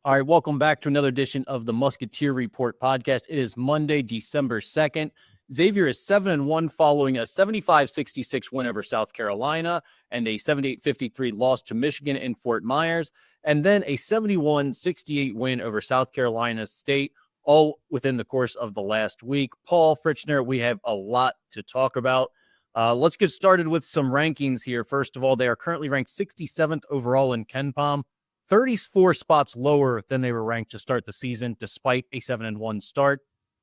All right, welcome back to another edition of the Musketeer Report Podcast. It is Monday, December 2nd. Xavier is 7-1 following a 75-66 win over South Carolina and a 78-53 loss to Michigan in Fort Myers, and then a 71-68 win over South Carolina State, all within the course of the last week. Paul, Fritschner, we have a lot to talk about. Let's get started with some rankings here. First of all, they are currently ranked 67th overall in KenPom, 34 spots lower than they were ranked to start the season, despite a 7-1 start.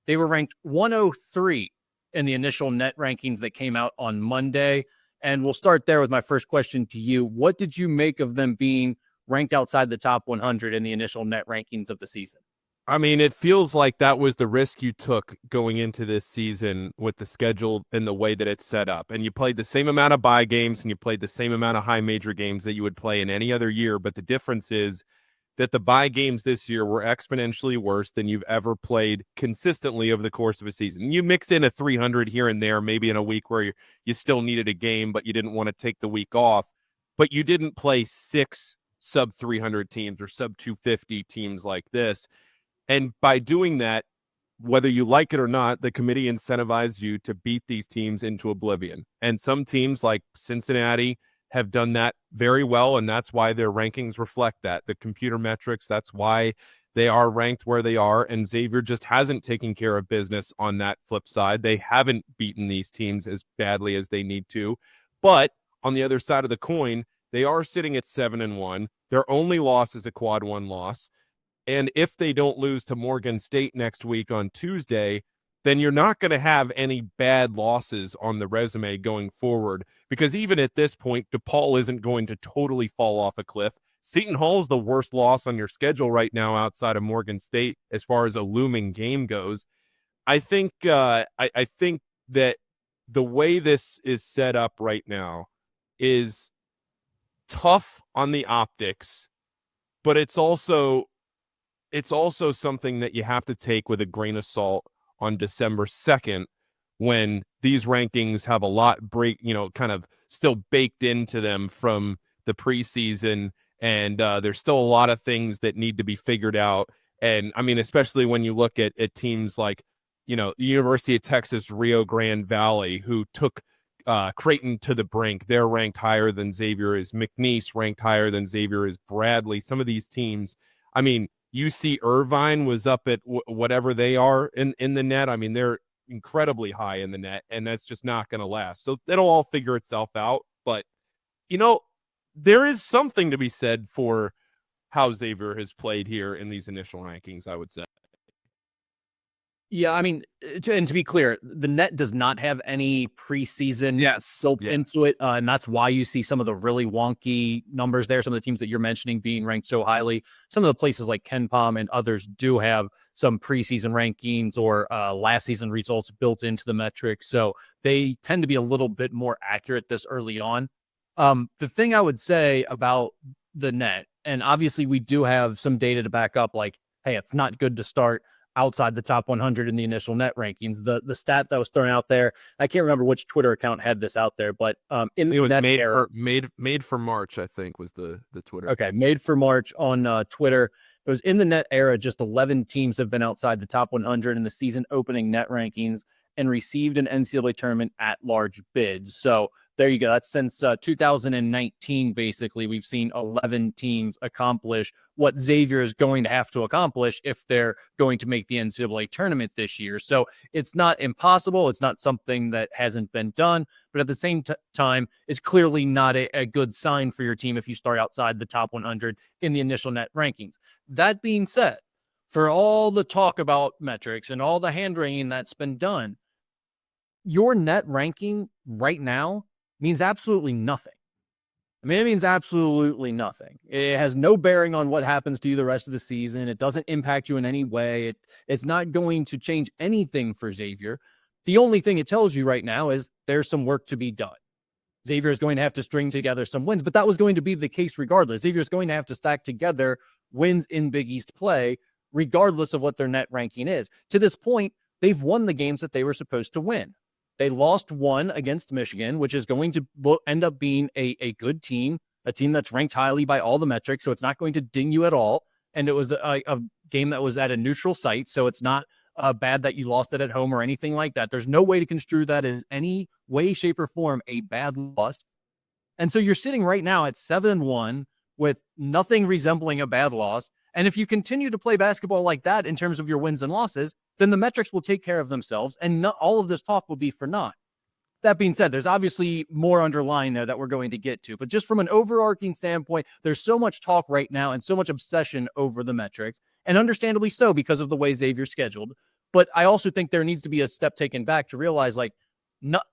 They were ranked 103 in the initial net rankings that came out on Monday. And we'll start there with my first question to you. What did you make of them being ranked outside the top 100 in the initial net rankings of the season? I mean, it feels like that was the risk you took going into this season with the schedule and the way that it's set up. And you played the same amount of bye games and you played the same amount of high major games that you would play in any other year. But the difference is that the bye games this year were exponentially worse than you've ever played consistently over the course of a season. You mix in a 300 here and there, maybe in a week where you still needed a game, but you didn't want to take the week off. But you didn't play 6 sub 300 teams or sub 250 teams like this. And by doing that, whether you like it or not, the committee incentivized you to beat these teams into oblivion. And some teams like Cincinnati have done that very well, and that's why their rankings reflect that. The computer metrics, that's why they are ranked where they are, and Xavier just hasn't taken care of business on that flip side. They haven't beaten these teams as badly as they need to. But on the other side of the coin, they are sitting at 7-1. Their only loss is a quad 1 loss. And if they don't lose to Morgan State next week on Tuesday, then you're not going to have any bad losses on the resume going forward. Because even at this point, DePaul isn't going to totally fall off a cliff. Seton Hall is the worst loss on your schedule right now outside of Morgan State as far as a looming game goes. I think I think that the way this is set up right now is tough on the optics, but it's also something that you have to take with a grain of salt on December 2nd when these rankings have a lot kind of still baked into them from the preseason. And there's still a lot of things that need to be figured out. And I mean, especially when you look at teams like, the University of Texas, Rio Grande Valley, who took Creighton to the brink. They're ranked higher than Xavier is. McNeese ranked higher than Xavier is. Bradley, some of these teams, I mean, UC Irvine was up at whatever they are in the net. I mean, they're incredibly high in the net, and that's just not going to last. So it'll all figure itself out. But, there is something to be said for how Xavier has played here in these initial rankings, I would say. Yeah, I mean, to be clear, the net does not have any preseason built into it, and that's why you see some of the really wonky numbers there. Some of the teams that you're mentioning being ranked so highly. Some of the places like KenPom and others do have some preseason rankings or last season results built into the metrics, so they tend to be a little bit more accurate this early on. The thing I would say about the net, and obviously we do have some data to back up, like, hey, it's not good to start outside the top 100 in the initial net rankings. The stat that was thrown out there, I can't remember which Twitter account had this out there, but it was made for March, I think, was the Twitter. Okay, made for March on Twitter. It was in the net era, just 11 teams have been outside the top 100 in the season opening net rankings and received an NCAA tournament at large bid. So there you go. That's since 2019, basically, we've seen 11 teams accomplish what Xavier is going to have to accomplish if they're going to make the NCAA tournament this year. So it's not impossible. It's not something that hasn't been done. But at the same time, it's clearly not a good sign for your team if you start outside the top 100 in the initial net rankings. That being said, for all the talk about metrics and all the hand-wringing that's been done, your net ranking right now means absolutely nothing. I mean, it means absolutely nothing. It has no bearing on what happens to you the rest of the season. It doesn't impact you in any way. It's not going to change anything for Xavier. The only thing it tells you right now is there's some work to be done. Xavier is going to have to string together some wins, but that was going to be the case regardless. Xavier is going to have to stack together wins in Big East play, regardless of what their net ranking is. To this point, they've won the games that they were supposed to win. They lost one against Michigan, which is going to end up being a good team, a team that's ranked highly by all the metrics, so it's not going to ding you at all. and it was a game that was at a neutral site, so it's not bad that you lost it at home or anything like that. There's no way to construe that as any way, shape, or form a bad loss. And so you're sitting right now at 7-1 with nothing resembling a bad loss. And if you continue to play basketball like that in terms of your wins and losses, then the metrics will take care of themselves, and not all of this talk will be for naught. That being said, there's obviously more underlying there that we're going to get to. But just from an overarching standpoint, there's so much talk right now and so much obsession over the metrics, and understandably so because of the way Xavier's scheduled. But I also think there needs to be a step taken back to realize, like,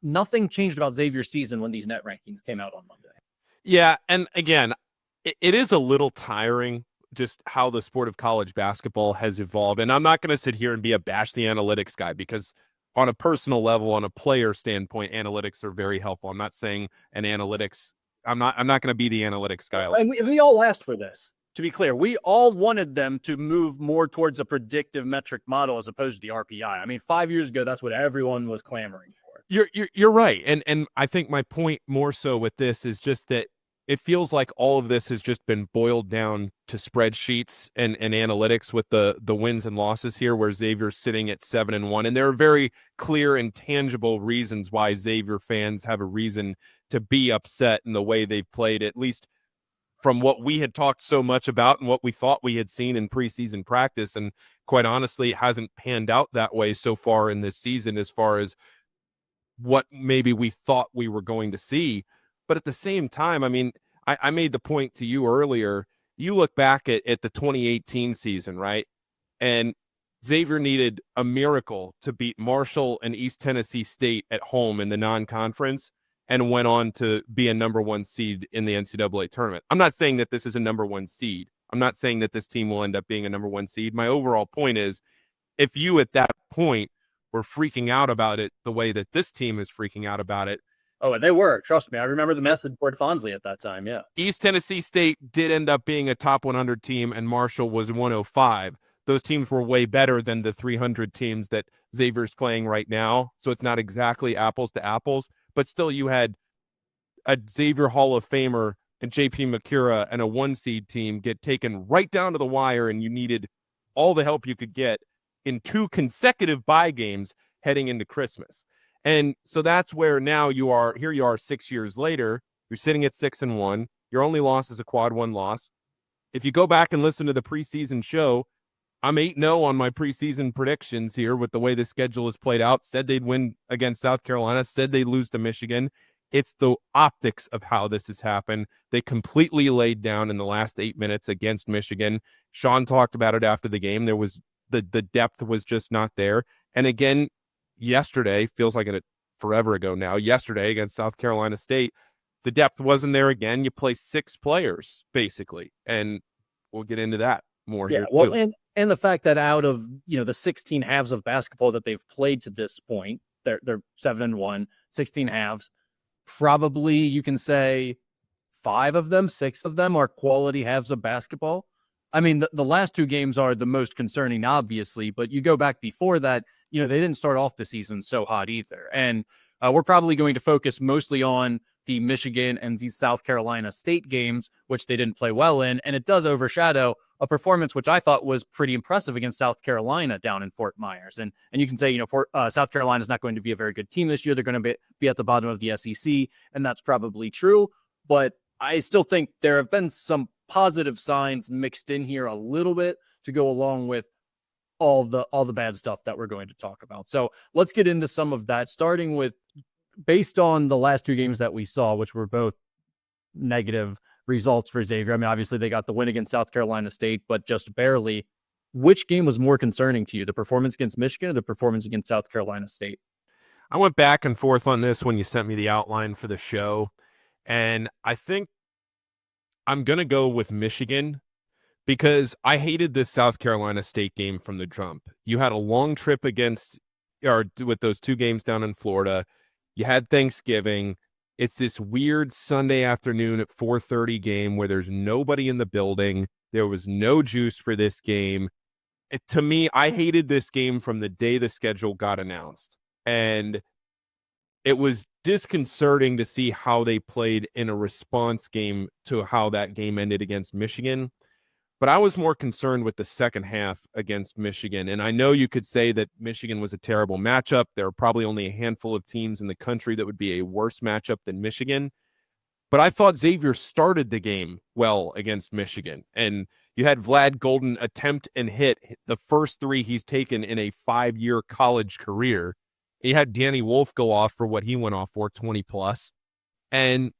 nothing changed about Xavier's season when these net rankings came out on Monday. Yeah, and again, it is a little tiring just how the sport of college basketball has evolved. And I'm not going to sit here and be a bash the analytics guy, because on a personal level, on a player standpoint, analytics are very helpful. I'm not saying I'm not going to be the analytics guy. And we all asked for this. To be clear, we all wanted them to move more towards a predictive metric model as opposed to the RPI. I mean, 5 years ago, that's what everyone was clamoring for. You're right. And I think my point more so with this is just that it feels like all of this has just been boiled down to spreadsheets and analytics with the wins and losses here, where Xavier's sitting at 7-1. And there are very clear and tangible reasons why Xavier fans have a reason to be upset in the way they've played, at least from what we had talked so much about and what we thought we had seen in preseason practice. And quite honestly, it hasn't panned out that way so far in this season as far as what maybe we thought we were going to see. But at the same time, I mean, I made the point to you earlier. You look back at the 2018 season, right? And Xavier needed a miracle to beat Marshall and East Tennessee State at home in the non-conference, and went on to be a number one seed in the NCAA tournament. I'm not saying that this is a number one seed. I'm not saying that this team will end up being a number one seed. My overall point is, if you at that point were freaking out about it the way that this team is freaking out about it. Oh, and they were. Trust me. I remember the message board fondly at that time. Yeah. East Tennessee State did end up being a top 100 team, and Marshall was 105. Those teams were way better than the 300 teams that Xavier's playing right now. So it's not exactly apples to apples, but still you had a Xavier Hall of Famer and JP Makura and a 1-seed team get taken right down to the wire, and you needed all the help you could get in 2 consecutive bye games heading into Christmas. And so that's where now you are 6 years later, you're sitting at 6-1. Your only loss is a quad 1 loss. If you go back and listen to the preseason show, I'm 8-0 on my preseason predictions here with the way the schedule is played out. Said they'd win against South Carolina, said they'd lose to Michigan. It's the optics of how this has happened. They completely laid down in the last 8 minutes against Michigan. Sean talked about it after the game. There was the depth was just not there. And again, yesterday, feels like forever ago now, yesterday against South Carolina State, the depth wasn't there again. You play 6 players, basically. And we'll get into that more here. Well, and the fact that out of, the 16 halves of basketball that they've played to this point, they're 7-1, 16 halves. Probably you can say 6 of them are quality halves of basketball. I mean, the last 2 games are the most concerning, obviously, but you go back before that, they didn't start off the season so hot either. And we're probably going to focus mostly on the Michigan and the South Carolina State games, which they didn't play well in. And it does overshadow a performance which I thought was pretty impressive against South Carolina down in Fort Myers. And you can say, South Carolina is not going to be a very good team this year. They're going to be at the bottom of the SEC, and that's probably true. But I still think there have been some positive signs mixed in here a little bit to go along with all the bad stuff that we're going to talk about. So let's get into some of that, starting with, based on the last 2 games that we saw, which were both negative results for Xavier. I mean, obviously they got the win against South Carolina State, but just barely. Which game was more concerning to you, the performance against Michigan or the performance against South Carolina State? I went back and forth on this when you sent me the outline for the show, and I think I'm going to go with Michigan, because I hated this South Carolina State game from the jump. You had a long trip with those 2 games down in Florida. You had Thanksgiving. It's this weird Sunday afternoon at 4:30 game where there's nobody in the building. There was no juice for this game. To me, I hated this game from the day the schedule got announced. And it was disconcerting to see how they played in a response game to how that game ended against Michigan. But I was more concerned with the second half against Michigan. And I know you could say that Michigan was a terrible matchup. There are probably only a handful of teams in the country that would be a worse matchup than Michigan. But I thought Xavier started the game well against Michigan. And you had Vlad Golden attempt and hit the first 3 he's taken in a 5-year college career. He had Danny Wolf go off for what he went off for, 20 plus. And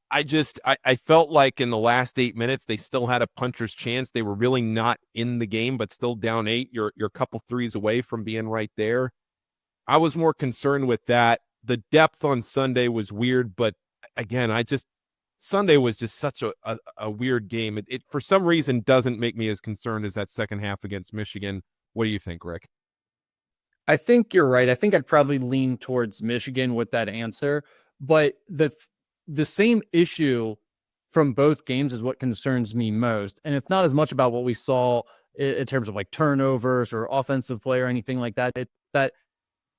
I felt like in the last 8 minutes, they still had a puncher's chance. They were really not in the game, but still down 8. You're a couple threes away from being right there. I was more concerned with that. The depth on Sunday was weird, but again, Sunday was just such a weird game. It for some reason doesn't make me as concerned as that second half against Michigan. What do you think, Rick? I think you're right. I think I'd probably lean towards Michigan with that answer, but the same issue from both games is what concerns me most. And it's not as much about what we saw in terms of like turnovers or offensive play or anything like that. It's that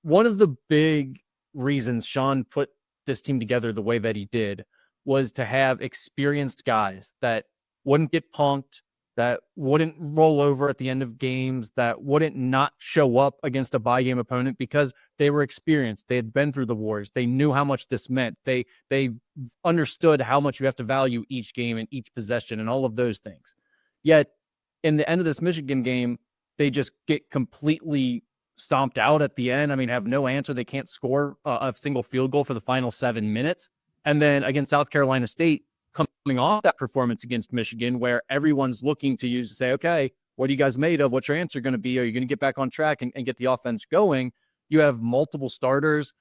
one of the big reasons Sean put this team together the way that he did was to have experienced guys that wouldn't get punked, that wouldn't roll over at the end of games, that wouldn't not show up against a bye game opponent because they were experienced. They had been through the wars. They knew how much this meant. They understood how much you have to value each game and each possession and all of those things. Yet in the end of this Michigan game, they just get completely stomped out at the end. I mean, have no answer. They can't score a single field goal for the final 7 minutes. And then against South Carolina State, coming off that performance against Michigan, where everyone's looking to use to say, okay, what are you guys made of? What's your answer going to be? Are you going to get back on track and get the offense going? You have multiple starters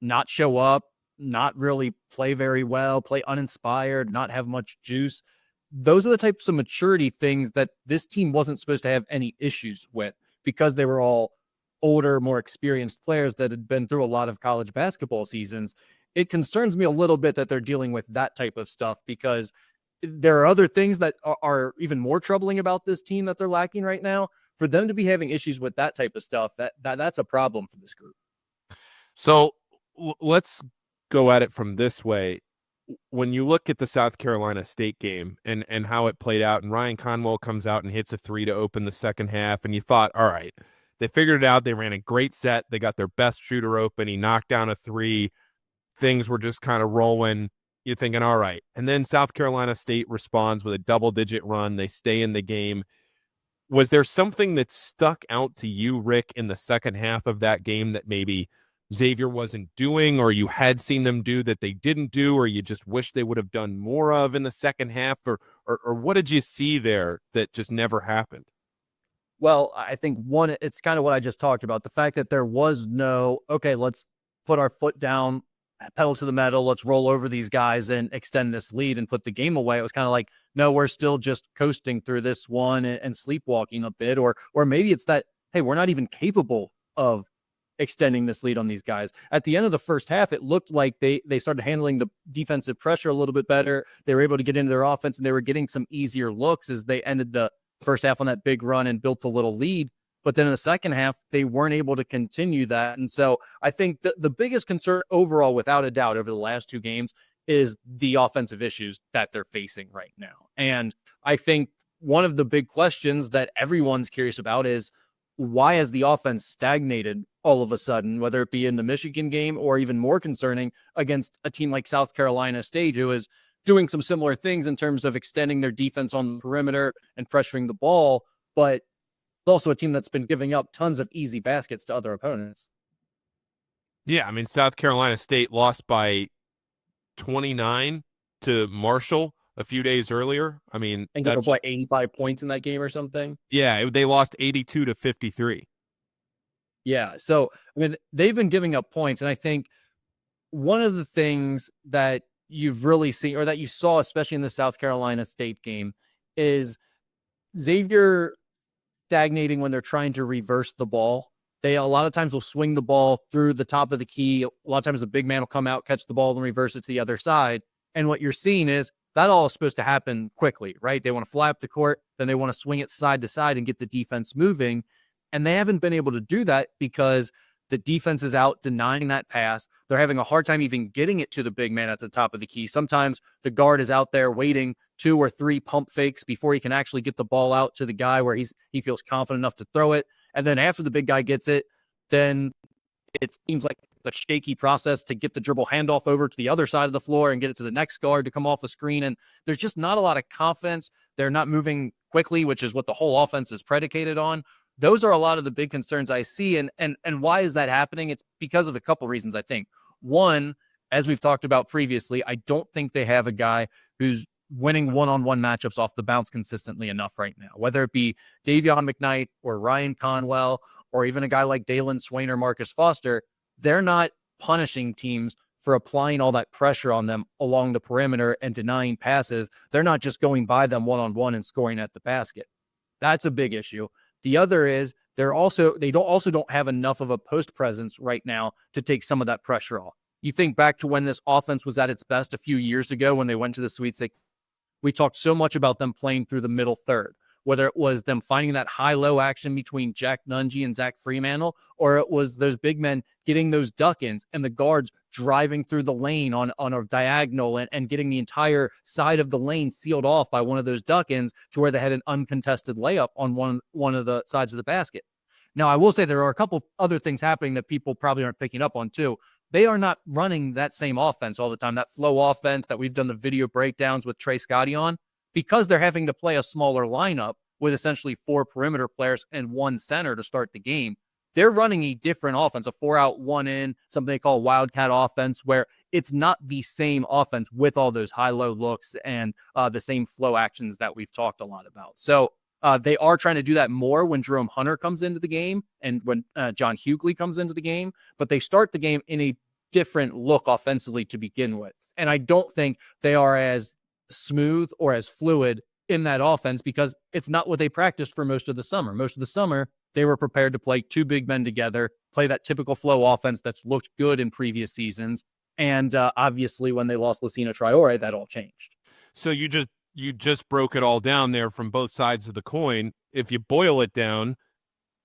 not show up, not really play very well, play uninspired, not have much juice. Those are the types of maturity things that this team wasn't supposed to have any issues with because they were all older, more experienced players that had been through a lot of college basketball seasons. It concerns me a little bit that they're dealing with that type of stuff because there are other things that are even more troubling about this team that they're lacking right now. For them to be having issues with that type of stuff, that's a problem for this group. So let's go at it from this way. When you look at the South Carolina State game and how it played out, and Ryan Conwell comes out and hits a 3 to open the second half, and you thought, all right, they figured it out. They ran a great set. They got their best shooter open. He knocked down a 3. Things were just kind of rolling. You're thinking, all right. And then South Carolina State responds with a double-digit run. They stay in the game. Was there something that stuck out to you, Rick, in the second half of that game that maybe Xavier wasn't doing, or you had seen them do that they didn't do, or you just wish they would have done more of in the second half? Or what did you see there that just never happened? Well, I think one, it's kind of what I just talked about. The fact that there was no, okay, let's put our foot down, pedal to the metal, let's roll over these guys and extend this lead and put the game away. It was kind of like, no, we're still just coasting through this one and sleepwalking a bit. Or maybe it's that, hey, we're not even capable of extending this lead on these guys. At the end of the first half, it looked like they started handling the defensive pressure a little bit better. They were able to get into their offense and they were getting some easier looks as they ended the first half on that big run and built a little lead. But then in the second half, they weren't able to continue that. And so I think the biggest concern overall, without a doubt, over the last 2 games is the offensive issues that they're facing right now. And I think one of the big questions that everyone's curious about is, why has the offense stagnated all of a sudden, whether it be in the Michigan game or even more concerning against a team like South Carolina State, who is doing some similar things in terms of extending their defense on the perimeter and pressuring the ball, but it's also a team that's been giving up tons of easy baskets to other opponents. Yeah, I mean, South Carolina State lost by 29 to Marshall a few days earlier. I mean, and got like 85 points in that game or something. Yeah, they lost 82 to 53. Yeah, so I mean, they've been giving up points, and I think one of the things that you've really seen, or that you saw, especially in the South Carolina State game, is Xavier stagnating when they're trying to reverse the ball. They a lot of times will swing the ball through the top of the key. A lot of times the big man will come out, catch the ball, and reverse it to the other side. And what you're seeing is that all is supposed to happen quickly, right? They want to fly up the court, then they want to swing it side to side and get the defense moving. And they haven't been able to do that because The defense is out denying that pass. They're having a hard time even getting it to the big man at the top of the key. Sometimes the guard is out there waiting 2 or 3 pump fakes before he can actually get the ball out to the guy where he feels confident enough to throw it. And then after the big guy gets it, then it seems like a shaky process to get the dribble handoff over to the other side of the floor and get it to the next guard to come off a screen. And there's just not a lot of confidence. They're not moving quickly, which is what the whole offense is predicated on. Those are a lot of the big concerns I see. And why is that happening? It's because of a couple reasons, I think. One, as we've talked about previously, I don't think they have a guy who's winning one-on-one matchups off the bounce consistently enough right now, whether it be Davion McKnight or Ryan Conwell or even a guy like Dalen Swain or Marcus Foster. They're not punishing teams for applying all that pressure on them along the perimeter and denying passes. They're not just going by them one-on-one and scoring at the basket. That's a big issue. The other is they don't have enough of a post presence right now to take some of that pressure off. You think back to when this offense was at its best a few years ago when they went to the Sweet 16. We talked so much about them playing through the middle third, whether it was them finding that high-low action between Jack Nunge and Zach Fremantle, or it was those big men getting those duck-ins and the guards driving through the lane on a diagonal and getting the entire side of the lane sealed off by one of those duck-ins to where they had an uncontested layup on one of the sides of the basket. Now, I will say there are a couple other things happening that people probably aren't picking up on too. They are not running that same offense all the time, that flow offense that we've done the video breakdowns with Trey Scotty on, because they're having to play a smaller lineup with essentially 4 perimeter players and 1 center to start the game. They're running a different offense, a 4 out, 1 in, something they call Wildcat offense, where it's not the same offense with all those high-low looks and the same flow actions that we've talked a lot about. So they are trying to do that more when Jerome Hunter comes into the game and when John Hughley comes into the game, but they start the game in a different look offensively to begin with. And I don't think they are as smooth or as fluid in that offense because it's not what they practiced for most of the summer. Most of the summer, they were prepared to play 2 big men together, play that typical flow offense that's looked good in previous seasons. And obviously, when they lost Lucina Traore, that all changed. So you just broke it all down there from both sides of the coin. If you boil it down,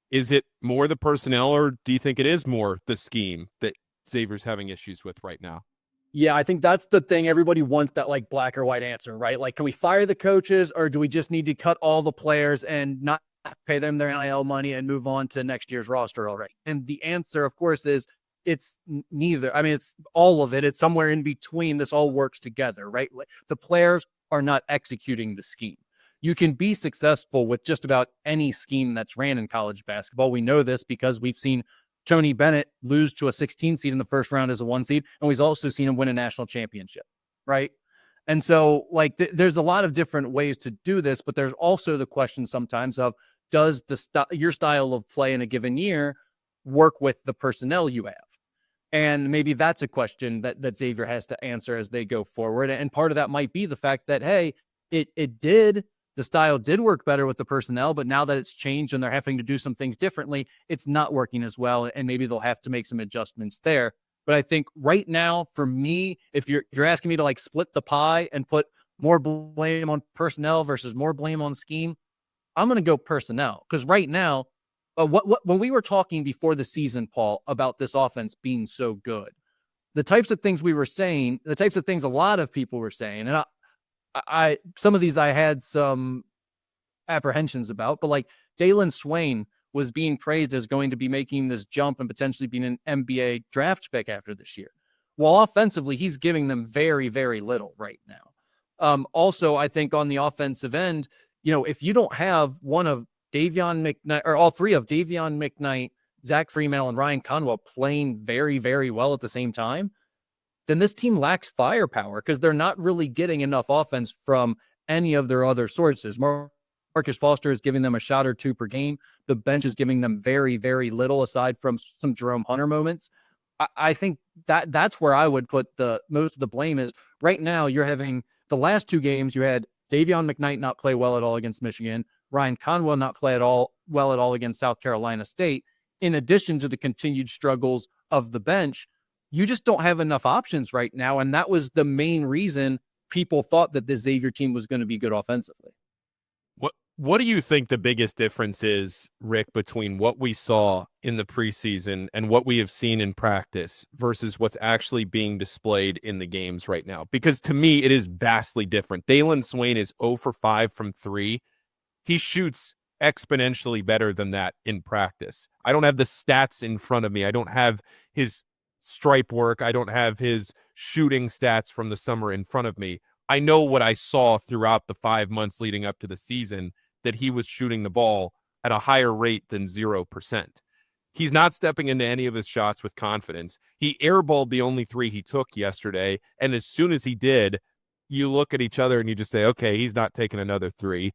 is it more the personnel or do you think it is more the scheme that Xavier's having issues with right now? Yeah, I think that's the thing. Everybody wants that like black or white answer, right? Like, can we fire the coaches or do we just need to cut all the players and not pay them their NIL money and move on to next year's roster already? And the answer, of course, is it's neither. I mean, it's all of it. It's somewhere in between. This all works together, right? The players are not executing the scheme. You can be successful with just about any scheme that's ran in college basketball. We know this because we've seen Tony Bennett lose to a 16 seed in the first round as a 1 seed, and we've also seen him win a national championship, right? And so, like, there's a lot of different ways to do this, but there's also the question sometimes of, does your style of play in a given year work with the personnel you have? And maybe that's a question that Xavier has to answer as they go forward. And part of that might be the fact that, hey, the style did work better with the personnel, but now that it's changed and they're having to do some things differently, it's not working as well. And maybe they'll have to make some adjustments there. But I think right now, for me, if you're asking me to like split the pie and put more blame on personnel versus more blame on scheme, I'm going to go personnel. Because right now, when we were talking before the season, Paul, about this offense being so good, the types of things we were saying, the types of things a lot of people were saying, and I some of these I had some apprehensions about, but like Dalen Swain was being praised as going to be making this jump and potentially being an NBA draft pick after this year. Well, offensively, he's giving them very, very little right now. Also, I think on the offensive end, if you don't have one of Davion McKnight or all 3 of Davion McKnight, Zach Fremantle, and Ryan Conwell playing very, very well at the same time, then this team lacks firepower because they're not really getting enough offense from any of their other sources. Marcus Foster is giving them a shot or 2 per game. The bench is giving them very, very little aside from some Jerome Hunter moments. I think that's where I would put the most of the blame is right now. You're having the last 2 games. You had Davion McKnight not play well at all against Michigan. Ryan Conwell not play at all against South Carolina State. In addition to the continued struggles of the bench, you just don't have enough options right now. And that was the main reason people thought that the Xavier team was going to be good offensively. What do you think the biggest difference is, Rick, between what we saw in the preseason and what we have seen in practice versus what's actually being displayed in the games right now? Because to me, it is vastly different. Dalen Swain is 0 for 5 from 3. He shoots exponentially better than that in practice. I don't have the stats in front of me. I don't have his stripe work. I don't have his shooting stats from the summer in front of me. I know what I saw throughout the 5 months leading up to the season, that he was shooting the ball at a higher rate than 0%. He's not stepping into any of his shots with confidence. He airballed the only 3 he took yesterday, and as soon as he did, you look at each other and you just say, okay, he's not taking another 3.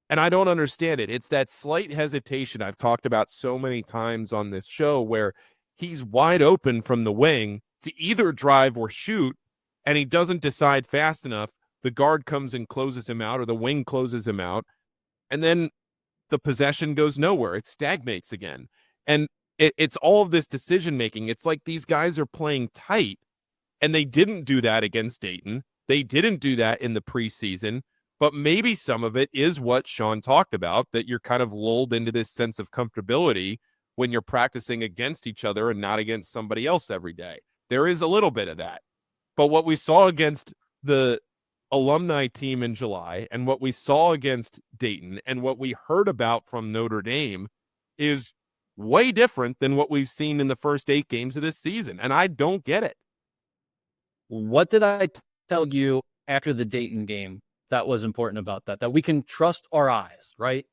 And I don't understand it. It's that slight hesitation I've talked about so many times on this show where he's wide open from the wing to either drive or shoot, and he doesn't decide fast enough. The guard comes and closes him out, or the wing closes him out, and then the possession goes nowhere. It stagnates again. And it's all of this decision-making. It's like these guys are playing tight, and they didn't do that against Dayton. They didn't do that in the preseason. But maybe some of it is what Sean talked about, that you're kind of lulled into this sense of comfortability when you're practicing against each other and not against somebody else every day. There is a little bit of that. But what we saw against the alumni team in July and what we saw against Dayton and what we heard about from Notre Dame is way different than what we've seen in the first 8 games of this season. And I don't get it. What did I tell you after the Dayton game that was important about that we can trust our eyes, right?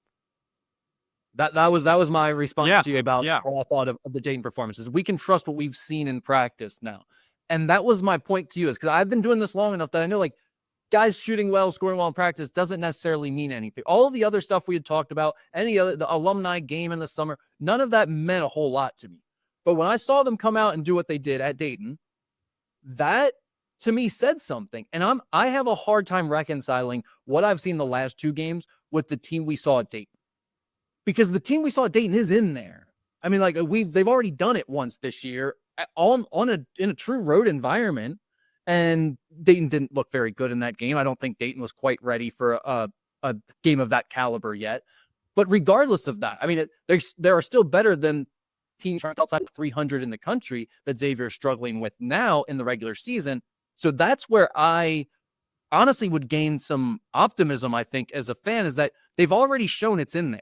That was my response to you about what I thought of the Dayton performances. We can trust what we've seen in practice now. And that was my point to you, is because I've been doing this long enough that I know, like, guys shooting well, scoring well in practice doesn't necessarily mean anything. All of the other stuff we had talked about, the alumni game in the summer, none of that meant a whole lot to me. But when I saw them come out and do what they did at Dayton, that to me said something. And I have a hard time reconciling what I've seen the last 2 games with the team we saw at Dayton. Because the team we saw at Dayton is in there. I mean, like, they've already done it once this year in a true road environment. And Dayton didn't look very good in that game. I don't think Dayton was quite ready for a game of that caliber yet. But regardless of that, I mean, there are still better than teams outside of 300 in the country that Xavier is struggling with now in the regular season. So that's where I honestly would gain some optimism, I think, as a fan, is that they've already shown it's in there.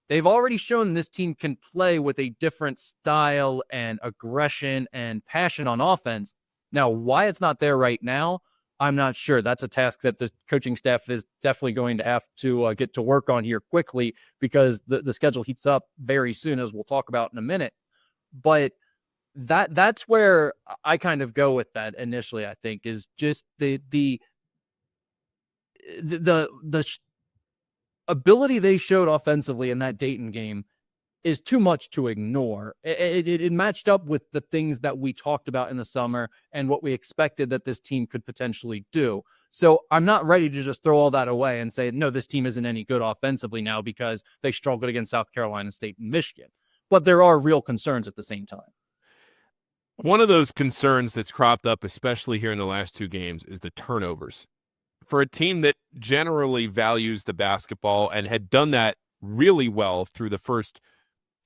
They've already shown this team can play with a different style and aggression and passion on offense. Now, why it's not there right now, I'm not sure. That's a task that the coaching staff is definitely going to have to get to work on here quickly, because the schedule heats up very soon, as we'll talk about in a minute. But that's where I kind of go with that initially, I think, is just the ability they showed offensively in that Dayton game is too much to ignore. It matched up with the things that we talked about in the summer and what we expected that this team could potentially do. So I'm not ready to just throw all that away and say, no, this team isn't any good offensively now because they struggled against South Carolina State and Michigan. But there are real concerns at the same time. One of those concerns that's cropped up, especially here in the last 2 games, is the turnovers. For a team that generally values the basketball and had done that really well through the first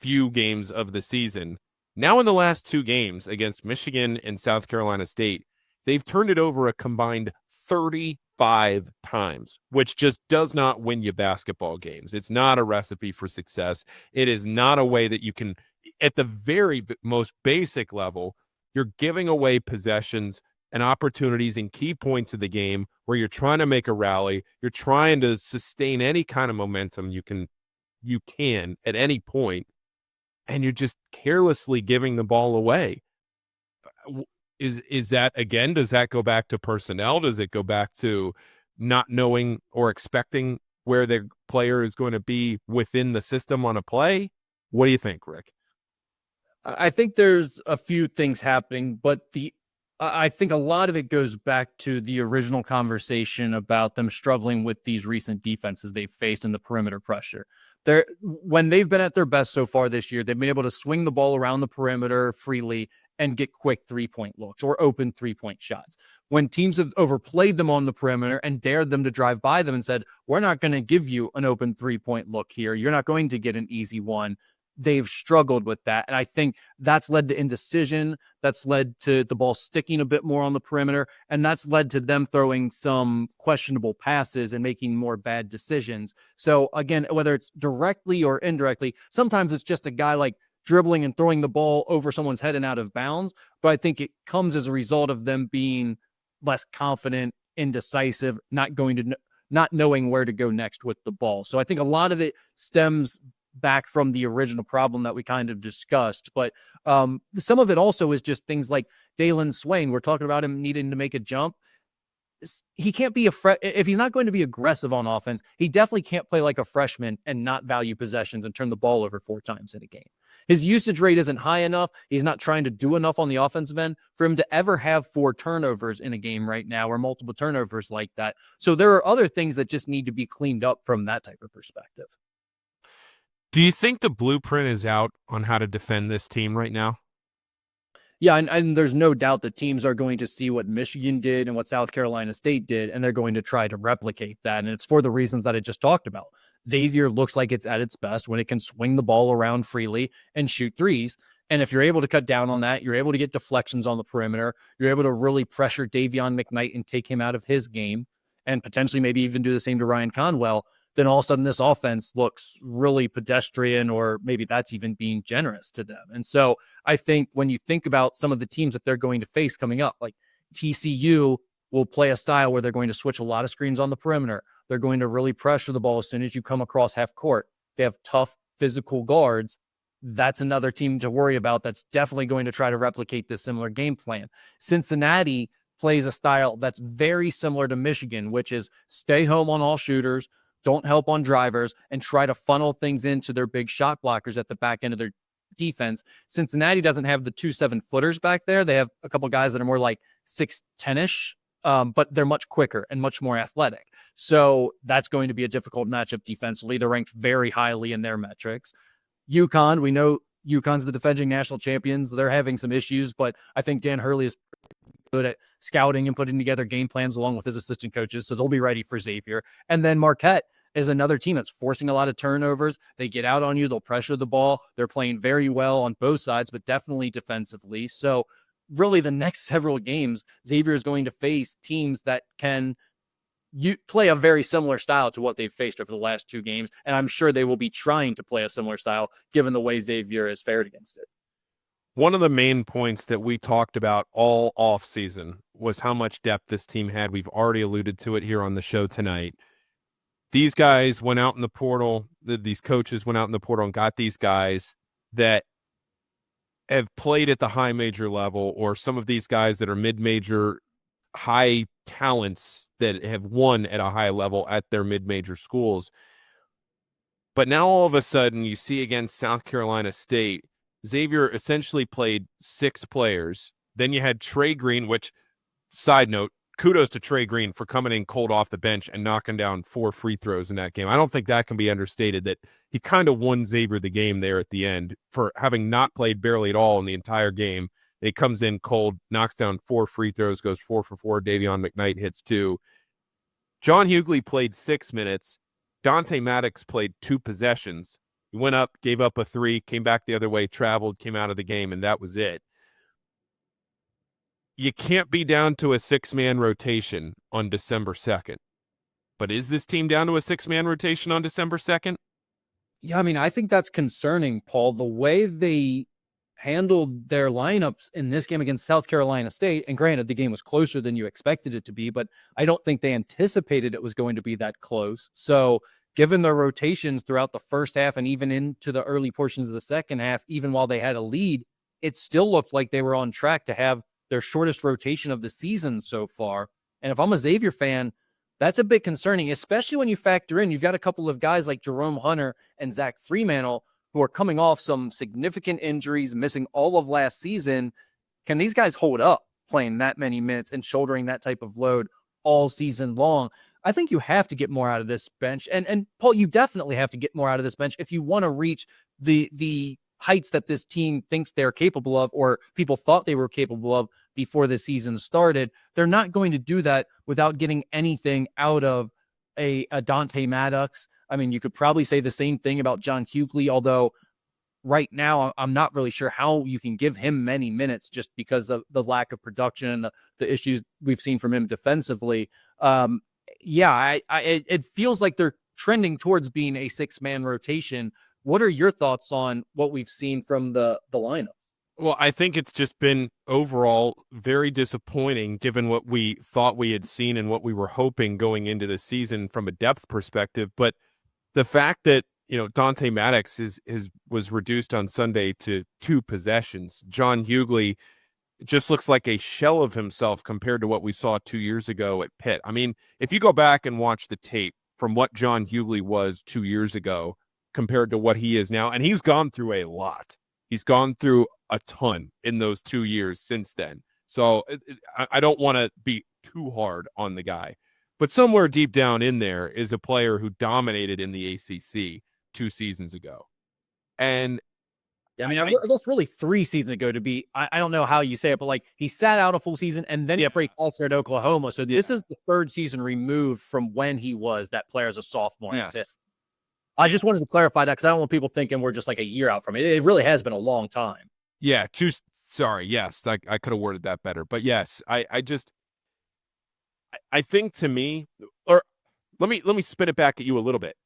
few games of the season, now in the last 2 games against Michigan and South Carolina State, they've turned it over a combined 35 times, which just does not win you basketball games. It's not a recipe for success. It is not a way that you can, at the very most basic level, you're giving away possessions and opportunities in key points of the game where you're trying to make a rally, you're trying to sustain any kind of momentum you can at any point, and you're just carelessly giving the ball away. Is that, again, does that go back to personnel? Does it go back to not knowing or expecting where the player is going to be within the system on a play? What do you think, Rick? I think there's a few things happening, but I think a lot of it goes back to the original conversation about them struggling with these recent defenses they've faced in the perimeter pressure. When they've been at their best so far this year, they've been able to swing the ball around the perimeter freely and get quick 3-point looks or open 3-point shots. When teams have overplayed them on the perimeter and dared them to drive by them and said, we're not going to give you an open 3-point look here, you're not going to get an easy one, they've struggled with that. And I think that's led to indecision. That's led to the ball sticking a bit more on the perimeter. And that's led to them throwing some questionable passes and making more bad decisions. So again, whether it's directly or indirectly, sometimes it's just a guy like dribbling and throwing the ball over someone's head and out of bounds. But I think it comes as a result of them being less confident, indecisive, not knowing where to go next with the ball. So I think a lot of it stems back from the original problem that we kind of discussed. But some of it also is just things like Dalen Swain. We're talking about him needing to make a jump. He can't be if he's not going to be aggressive on offense, he definitely can't play like a freshman and not value possessions and turn the ball over 4 times in a game. His usage rate isn't high enough. He's not trying to do enough on the offensive end for him to ever have 4 turnovers in a game right now, or multiple turnovers like that. So there are other things that just need to be cleaned up from that type of perspective. Do you think the blueprint is out on how to defend this team right now? Yeah, and there's no doubt that teams are going to see what Michigan did and what South Carolina State did, and they're going to try to replicate that. And it's for the reasons that I just talked about. Xavier looks like it's at its best when it can swing the ball around freely and shoot threes. And if you're able to cut down on that, you're able to get deflections on the perimeter. You're able to really pressure Davion McKnight and take him out of his game, and potentially maybe even do the same to Ryan Conwell. Then all of a sudden this offense looks really pedestrian, or maybe that's even being generous to them. And so I think when you think about some of the teams that they're going to face coming up, like TCU will play a style where they're going to switch a lot of screens on the perimeter. They're going to really pressure the ball as soon as you come across half court. They have tough physical guards. That's another team to worry about. That's definitely going to try to replicate this similar game plan. Cincinnati plays a style that's very similar to Michigan, which is stay home on all shooters, don't help on drivers, and try to funnel things into their big shot blockers at the back end of their defense. Cincinnati doesn't have the 2 7-footers back there. They have a couple guys that are more like 6'10-ish, but they're much quicker and much more athletic. So that's going to be a difficult matchup defensively. They're ranked very highly in their metrics. UConn, we know UConn's the defending national champions. They're having some issues, but I think Dan Hurley is good at scouting and putting together game plans along with his assistant coaches, so they'll be ready for Xavier. And then Marquette is another team that's forcing a lot of turnovers. They get out on you, they'll pressure the ball. They're playing very well on both sides, but definitely defensively. So really the next several games, Xavier is going to face teams that can play a very similar style to what they've faced over the last 2 games, and I'm sure they will be trying to play a similar style given the way Xavier has fared against it. One of the main points that we talked about all offseason was how much depth this team had. We've already alluded to it here on the show tonight. These guys went out in the portal. These coaches went out in the portal and got these guys that have played at the high major level, or some of these guys that are mid-major high talents that have won at a high level at their mid-major schools. But now all of a sudden you see against South Carolina State, Xavier essentially played 6 players. Then you had Trey Green, which, side note, kudos to Trey Green for coming in cold off the bench and knocking down 4 free throws in that game. I don't think that can be understated, that he kind of won Xavier the game there at the end for having not played barely at all in the entire game. He comes in cold, knocks down 4 free throws, goes 4 for 4. Davion McKnight hits 2. John Hughley played 6 minutes. Dante Maddox played 2 possessions. He went up, gave up a 3, came back the other way, traveled, came out of the game, and that was it. You can't be down to a 6-man rotation on December 2nd. But is this team down to a 6-man rotation on December 2nd? Yeah, I mean, I think that's concerning, Paul. The way they handled their lineups in this game against South Carolina State, and granted, the game was closer than you expected it to be, but I don't think they anticipated it was going to be that close. So given their rotations throughout the first half and even into the early portions of the second half, even while they had a lead, it still looked like they were on track to have their shortest rotation of the season so far. And if I'm a Xavier fan, that's a bit concerning, especially when you factor in, you've got a couple of guys like Jerome Hunter and Zach Freemantle who are coming off some significant injuries, missing all of last season. Can these guys hold up playing that many minutes and shouldering that type of load all season long? I think you have to get more out of this bench. And Paul, you definitely have to get more out of this bench if you want to reach the heights that this team thinks they're capable of, or people thought they were capable of before the season started. They're not going to do that without getting anything out of a Dante Maddox. I mean, you could probably say the same thing about John Hughley, although right now I'm not really sure how you can give him many minutes just because of the lack of production and the issues we've seen from him defensively. It feels like they're trending towards being a 6-man rotation. What are your thoughts on what we've seen from the lineup? Well, I think it's just been overall very disappointing given what we thought we had seen and what we were hoping going into the season from a depth perspective. But the fact that, Dante Maddox was reduced on Sunday to 2 possessions. John Hughley just looks like a shell of himself compared to what we saw 2 years ago at Pitt. I mean, if you go back and watch the tape from what John Hughley was 2 years ago compared to what he is now, and he's gone through a lot. He's gone through a ton in those 2 years since then. So I don't want to be too hard on the guy. But somewhere deep down in there is a player who dominated in the ACC 2 seasons ago. And that's really 3 seasons ago to be, I don't know how you say it, but like he sat out a full season and then he break all-star at Oklahoma. So this is the 3rd season removed from when he was that player as a sophomore. Yes. I just wanted to clarify that because I don't want people thinking we're just like a year out from it. It really has been a long time. Yeah, sorry. Yes, I could have worded that better. But yes, I think to me, or let me spin it back at you a little bit.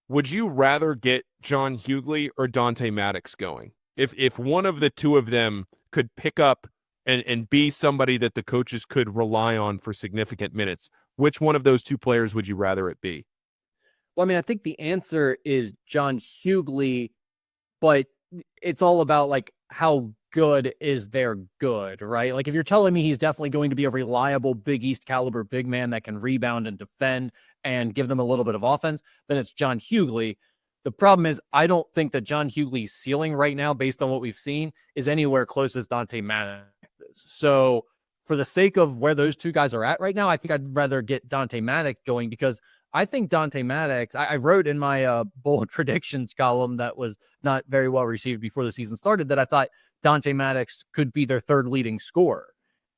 Would you rather get John Hughley or Dante Maddox going? If one of the two of them could pick up and be somebody that the coaches could rely on for significant minutes, which one of those 2 players would you rather it be? Well, I mean, I think the answer is John Hughley, but it's all about like how good is their good, right? Like if you're telling me he's definitely going to be a reliable Big East caliber big man that can rebound and defend and give them a little bit of offense, then it's John Hughley. The problem is I don't think that John Hughley's ceiling right now, based on what we've seen, is anywhere close as Dante Maddox is. So for the sake of where those 2 guys are at right now, I think I'd rather get Dante Maddox going because I think Dante Maddox, I wrote in my bold predictions column that was not very well received before the season started that I thought Dante Maddox could be their 3rd leading scorer.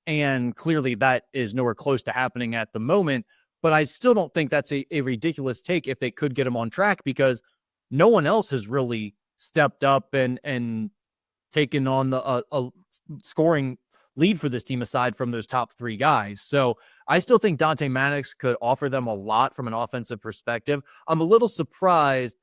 And clearly that is nowhere close to happening at the moment. But I still don't think that's a ridiculous take if they could get him on track because no one else has really stepped up and taken on a scoring lead for this team aside from those top 3 guys. So I still think Dante Maddox could offer them a lot from an offensive perspective. I'm a little surprised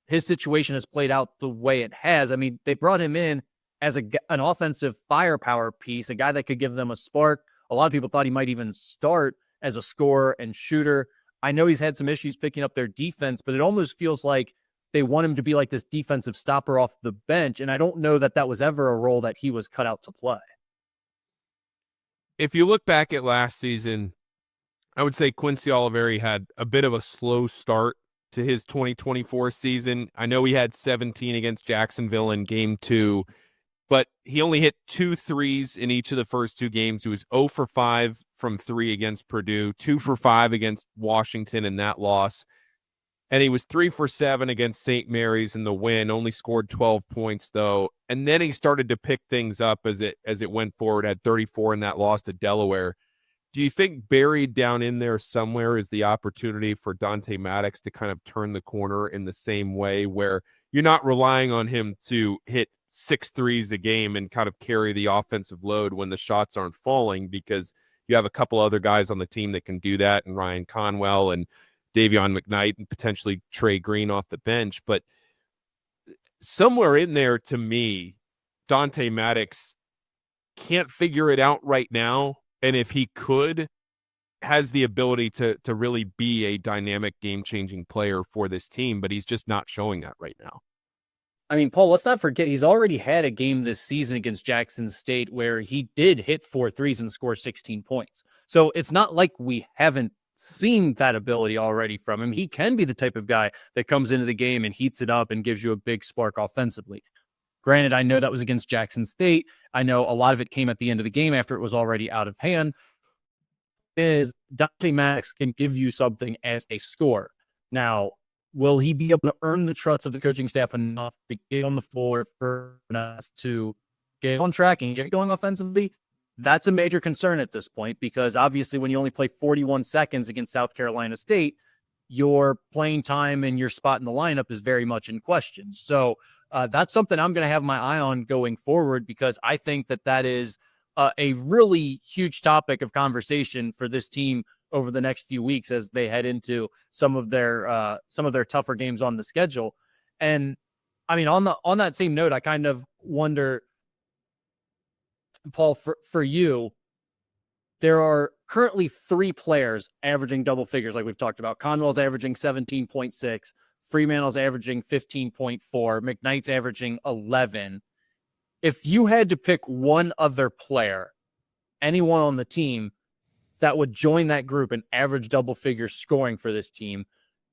his situation has played out the way it has. I mean, they brought him in as an offensive firepower piece, a guy that could give them a spark. A lot of people thought he might even start as a scorer and shooter. I know he's had some issues picking up their defense, but it almost feels like they want him to be like this defensive stopper off the bench. And I don't know that that was ever a role that he was cut out to play. If you look back at last season, I would say Quincy Oliveri had a bit of a slow start to his 2024 season. I know he had 17 against Jacksonville in game 2, but he only hit 2 threes in each of the first 2 games. He was 0 for 5 from 3 against Purdue, 2 for 5 against Washington in that loss. And he was 3 for 7 against St. Mary's in the win, only scored 12 points though. And then he started to pick things up as it went forward, had 34 in that loss to Delaware. Do you think buried down in there somewhere is the opportunity for Dante Maddox to kind of turn the corner in the same way where you're not relying on him to hit 6 threes a game and kind of carry the offensive load when the shots aren't falling because you have a couple other guys on the team that can do that, and Ryan Conwell and Davion McKnight and potentially Trey Green off the bench. But somewhere in there, to me, Dante Maddox can't figure it out right now. And if he could, has the ability to really be a dynamic game-changing player for this team, but he's just not showing that right now. I mean, Paul, let's not forget he's already had a game this season against Jackson State where he did hit 4 threes and score 16 points. So it's not like we haven't seen that ability already from him. He can be the type of guy that comes into the game and heats it up and gives you a big spark offensively. Granted, I know that was against Jackson State. I know a lot of it came at the end of the game after it was already out of hand. Is Dante Maddox can give you something as a scorer. Now, will he be able to earn the trust of the coaching staff enough to get on the floor for us to get on track and get going offensively? That's a major concern at this point, because obviously when you only play 41 seconds against South Carolina State, your playing time and your spot in the lineup is very much in question. So that's something I'm going to have my eye on going forward, because I think that is a really huge topic of conversation for this team over the next few weeks as they head into some of their tougher games on the schedule. And I mean, on that same note, I kind of wonder, Paul, for you, there are currently 3 players averaging double figures, like we've talked about. Conwell's averaging 17.6, Fremantle's averaging 15.4, McKnight's averaging 11. If you had to pick one other player, anyone on the team that would join that group and average double figure scoring for this team,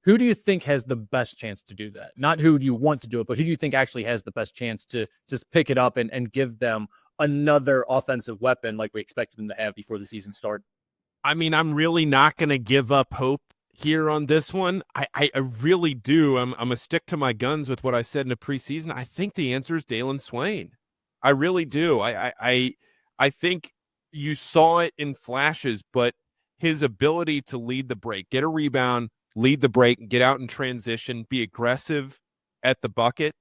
who do you think has the best chance to do that? Not who do you want to do it, but who do you think actually has the best chance to just pick it up and give them another offensive weapon like we expected them to have before the season started? I mean, I'm really not going to give up hope here on this one. I really do. I'm going to stick to my guns with what I said in the preseason. I think the answer is Dalen Swain. I really do. I think you saw it in flashes, but his ability to lead the break, get a rebound, lead the break, get out in transition, be aggressive at the bucket,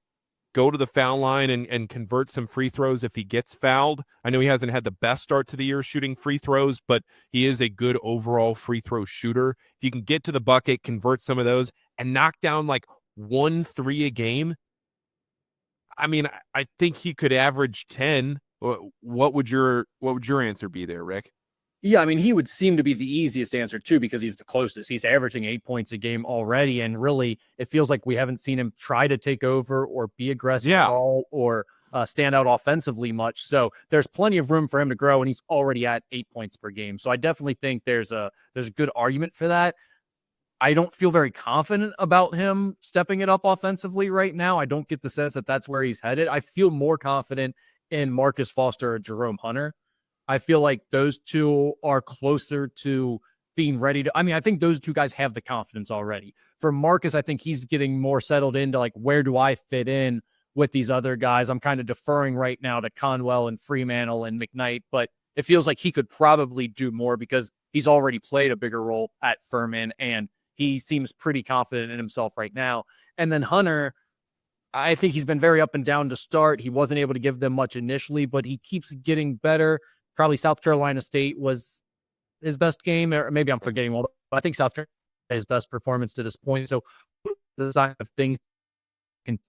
go to the foul line and convert some free throws if he gets fouled. I know he hasn't had the best start to the year shooting free throws, but he is a good overall free throw shooter. If you can get to the bucket, convert some of those, and knock down like 1-3 a game, I mean, I think he could average 10. What would your answer be there, Rick? Yeah, I mean, he would seem to be the easiest answer too, because he's the closest. He's averaging 8 points a game already, and really, it feels like we haven't seen him try to take over or be aggressive at all, or stand out offensively much. So there's plenty of room for him to grow, and he's already at 8 points per game. So I definitely think there's a good argument for that. I don't feel very confident about him stepping it up offensively right now. I don't get the sense that that's where he's headed. I feel more confident in Marcus Foster or Jerome Hunter. I feel like those two are closer to being ready to. I mean, I think those two guys have the confidence already. For Marcus, I think he's getting more settled into like, where do I fit in with these other guys? I'm kind of deferring right now to Conwell and Fremantle and McKnight, but it feels like he could probably do more because he's already played a bigger role at Furman, and he seems pretty confident in himself right now. And then Hunter, I think he's been very up and down to start. He wasn't able to give them much initially, but he keeps getting better. Probably South Carolina State was his best game, or maybe I'm forgetting one, but I think South Carolina his best performance to this point. So the side of things can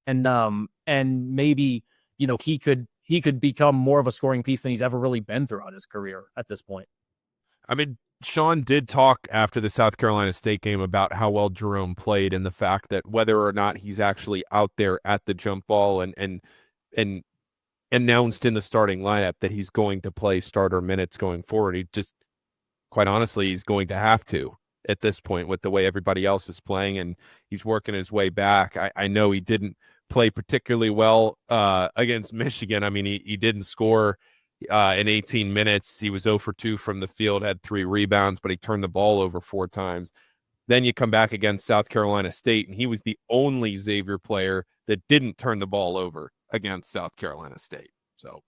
and maybe, you know, he could become more of a scoring piece than he's ever really been throughout his career at this point. I mean, Sean did talk after the South Carolina State game about how well Jerome played and the fact that whether or not he's actually out there at the jump ball and announced in the starting lineup that he's going to play starter minutes going forward. He just, quite honestly, he's going to have to at this point with the way everybody else is playing, and he's working his way back. I know he didn't play particularly well against Michigan. I mean, he didn't score in 18 minutes. He was 0 for 2 from the field, had 3 rebounds, but he turned the ball over 4 times. Then you come back against South Carolina State, and he was the only Xavier player that didn't turn the ball over against South Carolina State. So,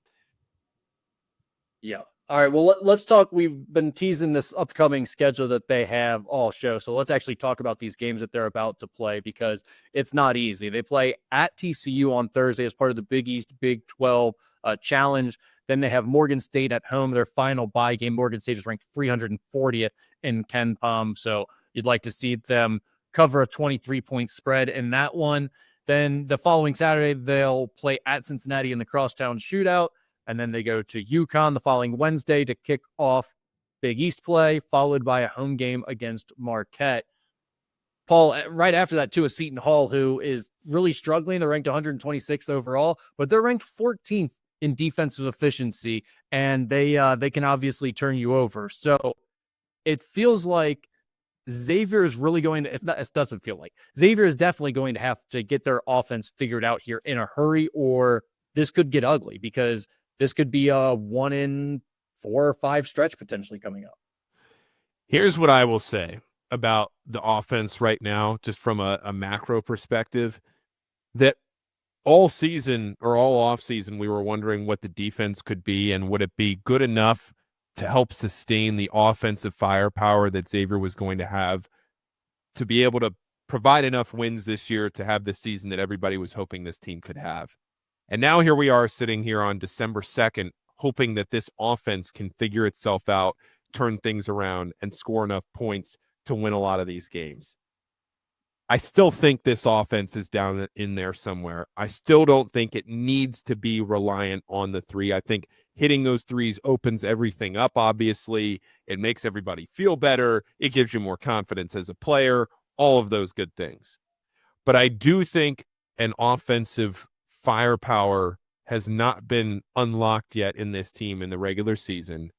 yeah. All right. Well, let's talk. We've been teasing this upcoming schedule that they have all show. So let's actually talk about these games that they're about to play, because it's not easy. They play at TCU on Thursday as part of the Big East Big 12 Challenge. Then they have Morgan State at home, their final bye game. Morgan State is ranked 340th in KenPom. So you'd like to see them cover a 23-point spread in that one. Then the following Saturday, they'll play at Cincinnati in the Crosstown Shootout. And then they go to UConn the following Wednesday to kick off Big East play, followed by a home game against Marquette. Paul, right after that, too, is Seton Hall, who is really struggling. They're ranked 126th overall, but they're ranked 14th in defensive efficiency, and they can obviously turn you over. So it feels like Xavier is really going to, it doesn't feel like, Xavier is definitely going to have to get their offense figured out here in a hurry, or this could get ugly, because this could be a 1 in 4 or 5 stretch potentially coming up. here's what I will say. about the offense right now, just from a macro perspective, that all season or all off season, we were wondering what the defense could be and would it be good enough to help sustain the offensive firepower that Xavier was going to have to be able to provide enough wins this year to have the season that everybody was hoping this team could have. And now here we are sitting here on December 2nd, hoping that this offense can figure itself out, turn things around, and score enough points to win a lot of these games. I still think this offense is down in there somewhere. I still don't think it needs to be reliant on the three. I think hitting those threes opens everything up, obviously. It makes everybody feel better. It gives you more confidence as a player, all of those good things. But I do think an offensive firepower has not been unlocked yet in this team in the regular season.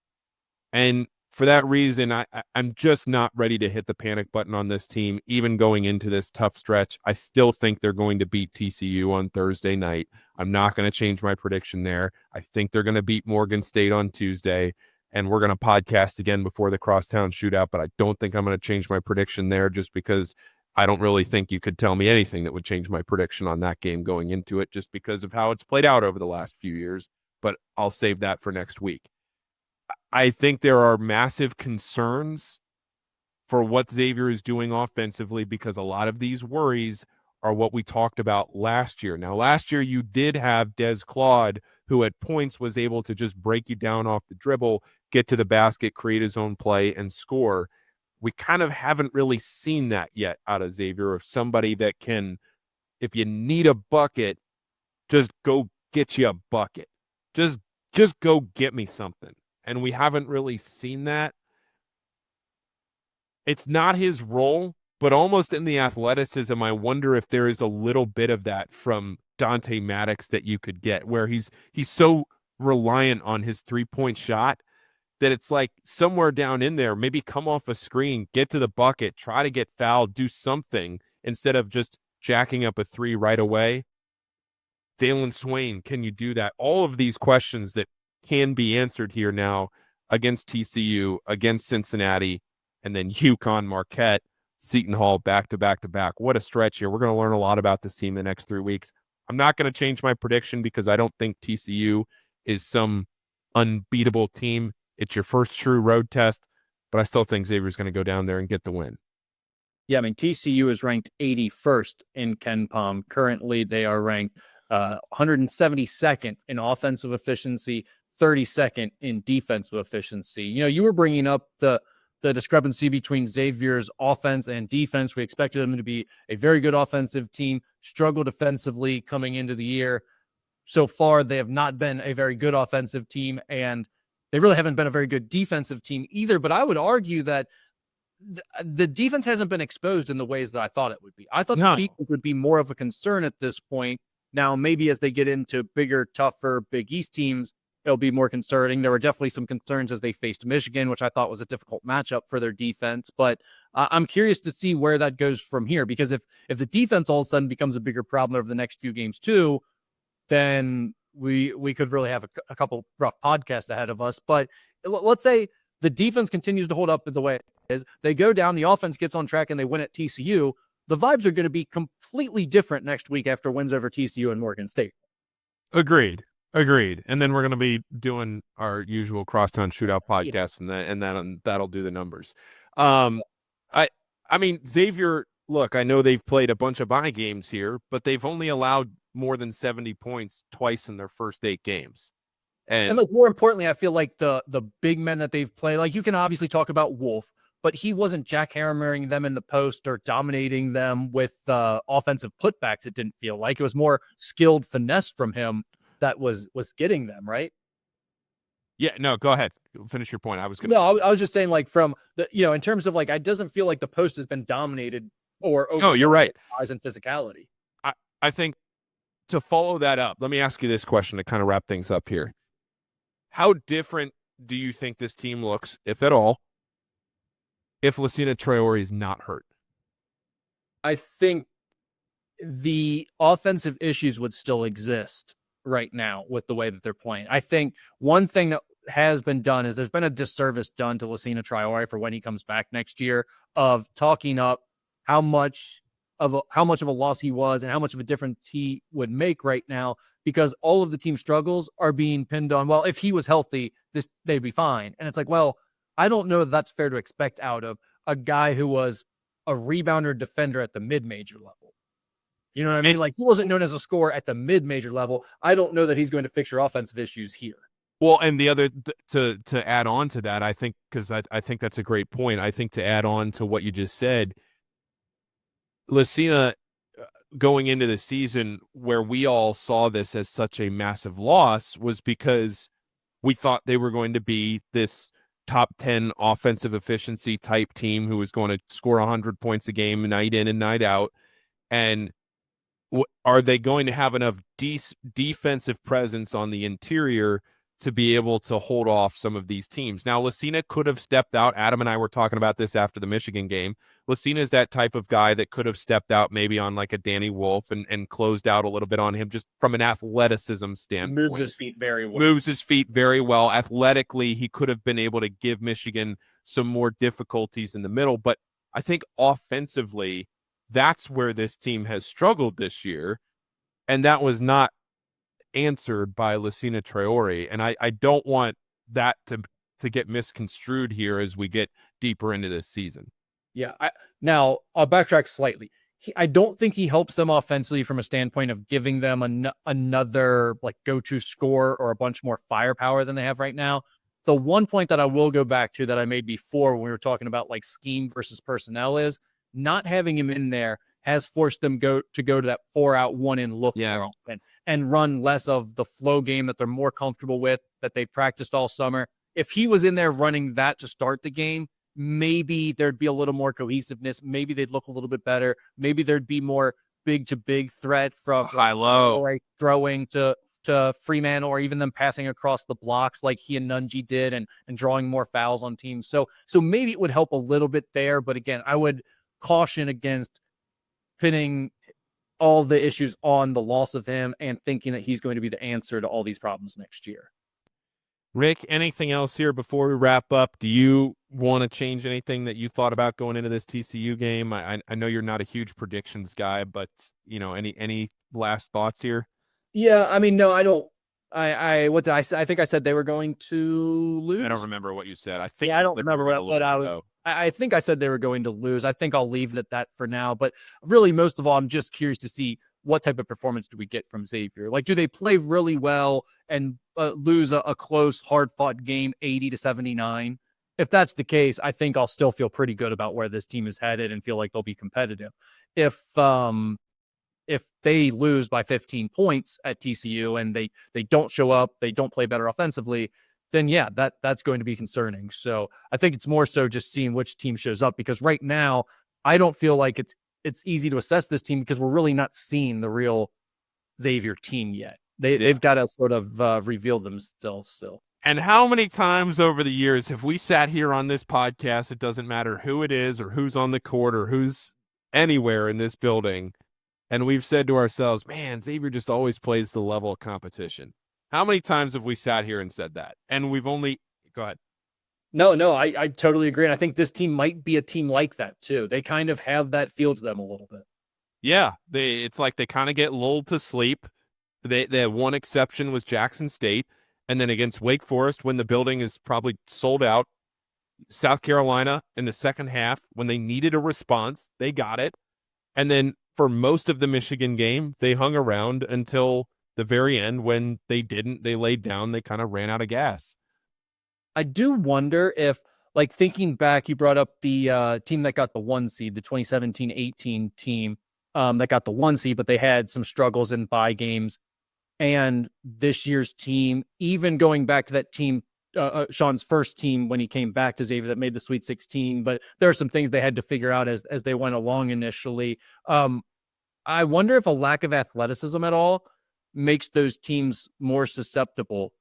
And for that reason, I'm just not ready to hit the panic button on this team, even going into this tough stretch. I still think they're going to beat TCU on Thursday night. I'm not going to change my prediction there. I think they're going to beat Morgan State on Tuesday, and we're going to podcast again before the Crosstown Shootout, but I don't think I'm going to change my prediction there just because I don't really think you could tell me anything that would change my prediction on that game going into it just because of how it's played out over the last few years, but I'll save that for next week. I think there are massive concerns for what Xavier is doing offensively because a lot of these worries are what we talked about last year. Now, last year you did have Des Claude, who at points was able to just break you down off the dribble, get to the basket, create his own play, and score. We kind of haven't really seen that yet out of Xavier, of somebody that can, if you need a bucket, just go get you a bucket. Just go get me something. And we haven't really seen that. It's not his role, but almost in the athleticism, I wonder if there is a little bit of that from Dante Maddox that you could get, where he's so reliant on his three-point shot that it's like somewhere down in there, maybe come off a screen, get to the bucket, try to get fouled, do something instead of just jacking up a three right away. Dalen Swain, can you do that? All of these questions that can be answered here now against TCU, against Cincinnati, and then UConn, Marquette, Seton Hall, back to back to back. What a stretch here. We're going to learn a lot about this team the next 3 weeks. I'm not going to change my prediction because I don't think TCU is some unbeatable team. It's your first true road test, but I still think Xavier's going to go down there and get the win. Yeah, I mean, TCU is ranked 81st in KenPom. Currently, they are ranked 172nd in offensive efficiency, 32nd in defensive efficiency. You know, you were bringing up the discrepancy between Xavier's offense and defense. We expected them to be a very good offensive team, struggle defensively coming into the year. So far, they have not been a very good offensive team, and they really haven't been a very good defensive team either. But I would argue that the defense hasn't been exposed in the ways that I thought it would be. I thought the defense would be more of a concern at this point. Now, maybe as they get into bigger, tougher Big East teams, it'll be more concerning. There were definitely some concerns as they faced Michigan, which I thought was a difficult matchup for their defense. But I'm curious to see where that goes from here, because if the defense all of a sudden becomes a bigger problem over the next few games too, then we could really have a couple rough podcasts ahead of us. But let's say the defense continues to hold up the way it is. They go down, the offense gets on track, and they win at TCU. The vibes are going to be completely different next week after wins over TCU and Morgan State. Agreed. And then we're going to be doing our usual Crosstown Shootout podcast, and that'll do the numbers. I mean, Xavier, look, I know they've played a bunch of bye games here, but they've only allowed more than 70 points twice in their first 8 games. And like, more importantly, I feel like the big men that they've played, like, you can obviously talk about Wolf, but he wasn't jackhammering them in the post or dominating them with offensive putbacks. It didn't feel like it was more skilled finesse from him that was getting them, right? Yeah, no, go ahead. Finish your point. I was just saying, like, from the, in terms of, like, it doesn't feel like the post has been dominated or no, you're right. Size and physicality. I think to follow that up, let me ask you this question to kind of wrap things up here. How different do you think this team looks, if at all, if Lucina Traore is not hurt? I think the offensive issues would still exist right now with the way that they're playing. I think one thing that has been done is there's been a disservice done to Lassina Traore for when he comes back next year of talking up how much of a loss he was and how much of a difference he would make right now, because all of the team struggles are being pinned on, well, if he was healthy, they'd be fine. And it's like, well, I don't know that that's fair to expect out of a guy who was a rebounder defender at the mid-major level. You know what I mean? Like, he wasn't known as a scorer at the mid-major level. I don't know that he's going to fix your offensive issues here. Well, and the other to add on to that, I think, because I think that's a great point. I think to add on to what you just said, Lassina going into the season where we all saw this as such a massive loss was because we thought they were going to be this top 10 offensive efficiency type team who was going to score 100 points a game night in and night out. And are they going to have enough defensive presence on the interior to be able to hold off some of these teams? Now, Lassina could have stepped out. Adam and I were talking about this after the Michigan game. Lassina is that type of guy that could have stepped out maybe on like a Danny Wolf and closed out a little bit on him just from an athleticism standpoint. Moves his feet very well. Athletically, he could have been able to give Michigan some more difficulties in the middle. But I think offensively, that's where this team has struggled this year. And that was not answered by Lassina Traore. And I don't want that to get misconstrued here as we get deeper into this season. Yeah. Now, I'll backtrack slightly. I don't think he helps them offensively from a standpoint of giving them another like go-to score or a bunch more firepower than they have right now. The one point that I will go back to that I made before when we were talking about like scheme versus personnel is not having him in there has forced them to go to that 4-out 1-in look and run less of the flow game that they're more comfortable with, that they practiced all summer. If he was in there running that to start the game, maybe there'd be a little more cohesiveness. Maybe they'd look a little bit better. Maybe there'd be more big to big threat from high-low throwing to Freeman, or even them passing across the blocks like he and Nunji did and drawing more fouls on teams. So maybe it would help a little bit there. But again, I would caution against pinning all the issues on the loss of him and thinking that he's going to be the answer to all these problems next year. Rick, anything else here before we wrap up? Do you want to change anything that you thought about going into this TCU game? I know you're not a huge predictions guy, but any last thoughts here? Yeah, I mean, no, I don't. What did I say? I think I said they were going to lose. I don't remember what you said. I don't remember what I was. I think I said they were going to lose. I think I'll leave it at that for now. But really, most of all, I'm just curious to see what type of performance do we get from Xavier. Like, do they play really well and lose a close, hard-fought game 80-79? If that's the case, I think I'll still feel pretty good about where this team is headed and feel like they'll be competitive. If they lose by 15 points at TCU and they don't show up, they don't play better offensively, then yeah, that's going to be concerning. So I think it's more so just seeing which team shows up, because right now I don't feel like it's easy to assess this team because we're really not seeing the real Xavier team yet. They've got to sort of reveal themselves still. And how many times over the years have we sat here on this podcast, it doesn't matter who it is or who's on the court or who's anywhere in this building, and we've said to ourselves, man, Xavier just always plays the level of competition. How many times have we sat here and said that? And we've only – go ahead. No, I totally agree. And I think this team might be a team like that too. They kind of have that feel to them a little bit. Yeah, it's like they kind of get lulled to sleep. They had one exception was Jackson State. And then against Wake Forest, when the building is probably sold out, South Carolina in the second half, when they needed a response, they got it. And then for most of the Michigan game, they hung around until the very end. When they didn't, they laid down, they kind of ran out of gas. I do wonder if, like, thinking back, you brought up the team that got the 1 seed, the 2017-18 team that got the 1 seed, but they had some struggles in bye games. And this year's team, even going back to that team, Sean's first team when he came back to Xavier that made the Sweet 16, but there are some things they had to figure out as they went along initially. I wonder if a lack of athleticism at all makes those teams more susceptible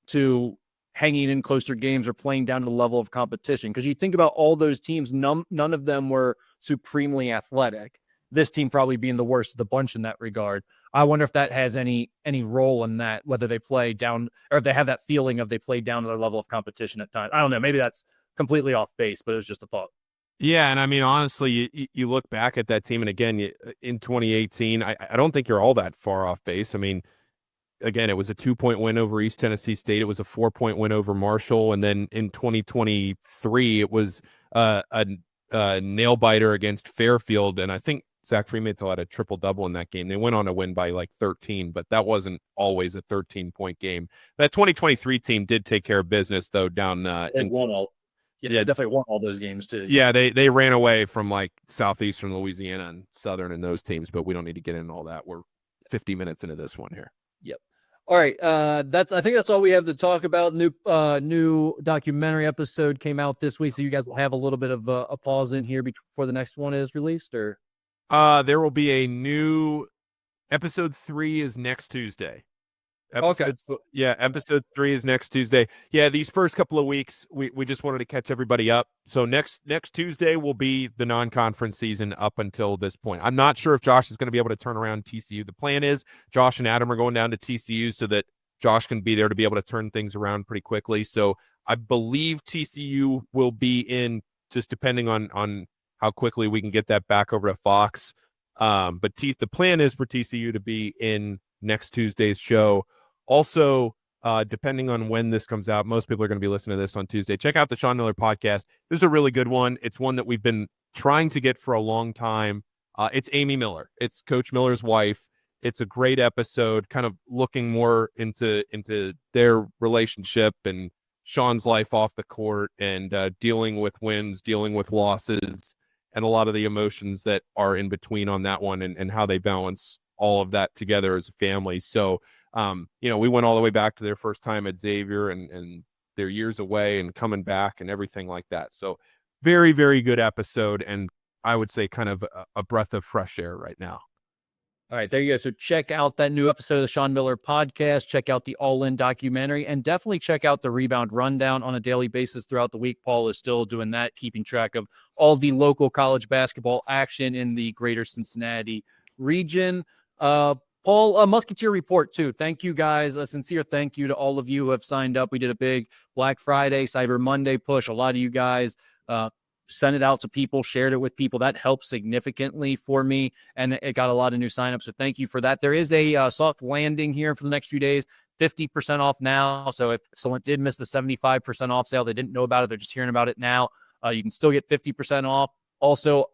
to hanging in closer games or playing down to the level of competition. Because you think about all those teams, none of them were supremely athletic. This team probably being the worst of the bunch in that regard. I wonder if that has any role in that, whether they play down or if they have that feeling of they play down to their level of competition at times. I don't know. Maybe that's completely off base, but it was just a thought. Yeah, and I mean, honestly, you look back at that team, and again, in 2018, I don't think you're all that far off base. I mean, again, it was a 2-point win over East Tennessee State. It was a 4-point win over Marshall, and then in 2023, it was a nail biter against Fairfield, and I think Zach Freemantle had a triple double in that game. They went on to win by like 13, but that wasn't always a 13-point game. That 2023 team did take care of business though down They won all. Yeah, definitely won all those games too. Yeah, they ran away from like Southeastern Louisiana and Southern and those teams, but we don't need to get into all that. We're 50 minutes into this one here. Yep. All right. I think that's all we have to talk about. New documentary episode came out this week, so you guys will have a little bit of a pause in here before the next one is released, or there will be a new episode 3 is next Tuesday. Okay. Yeah, episode 3 is next Tuesday. Yeah, these first couple of weeks, we just wanted to catch everybody up. So next Tuesday will be the non-conference season up until this point. I'm not sure if Josh is going to be able to turn around TCU. The plan is Josh and Adam are going down to TCU so that Josh can be there to be able to turn things around pretty quickly. So I believe TCU will be in, just depending on how quickly we can get that back over to Fox. But the plan is for TCU to be in next Tuesday's show. Also, depending on when this comes out, most people are going to be listening to this on Tuesday. Check out the Sean Miller podcast. This is a really good one. It's one that we've been trying to get for a long time. It's Amy Miller. It's Coach Miller's wife. It's a great episode, kind of looking more into their relationship and Sean's life off the court and dealing with wins, dealing with losses, and a lot of the emotions that are in between on that one and how they balance all of that together as a family. So, we went all the way back to their first time at Xavier and their years away and coming back and everything like that. So very, very good episode. And I would say kind of a breath of fresh air right now. All right, there you go. So check out that new episode of the Sean Miller podcast. Check out the All In documentary, and definitely check out the Rebound Rundown on a daily basis throughout the week. Paul is still doing that, keeping track of all the local college basketball action in the greater Cincinnati region. Paul, Musketeer Report, too. Thank you, guys. A sincere thank you to all of you who have signed up. We did a big Black Friday, Cyber Monday push. A lot of you guys sent it out to people, shared it with people. That helped significantly for me, and it got a lot of new signups. So thank you for that. There is a soft landing here for the next few days, 50% off now. So if someone did miss the 75% off sale, they didn't know about it, they're just hearing about it now, you can still get 50% off. Also,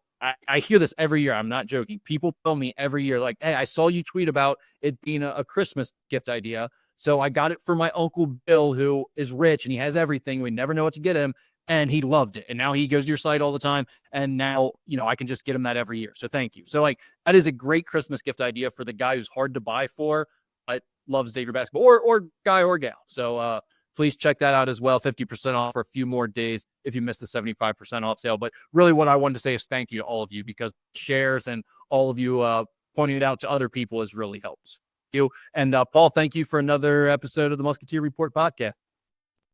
I hear this every year. I'm not joking. People tell me every year, like, hey, I saw you tweet about it being a Christmas gift idea. So I got it for my Uncle Bill, who is rich and he has everything. We never know what to get him. And he loved it. And now he goes to your site all the time. And now, I can just get him that every year. So thank you. So that is a great Christmas gift idea for the guy who's hard to buy for, but loves Xavier basketball or guy or gal. So, please check that out as well. 50% off for a few more days if you missed the 75% off sale. But really what I wanted to say is thank you to all of you, because shares and all of you pointing it out to other people has really helped. Thank you. And Paul, thank you for another episode of the Musketeer Report podcast.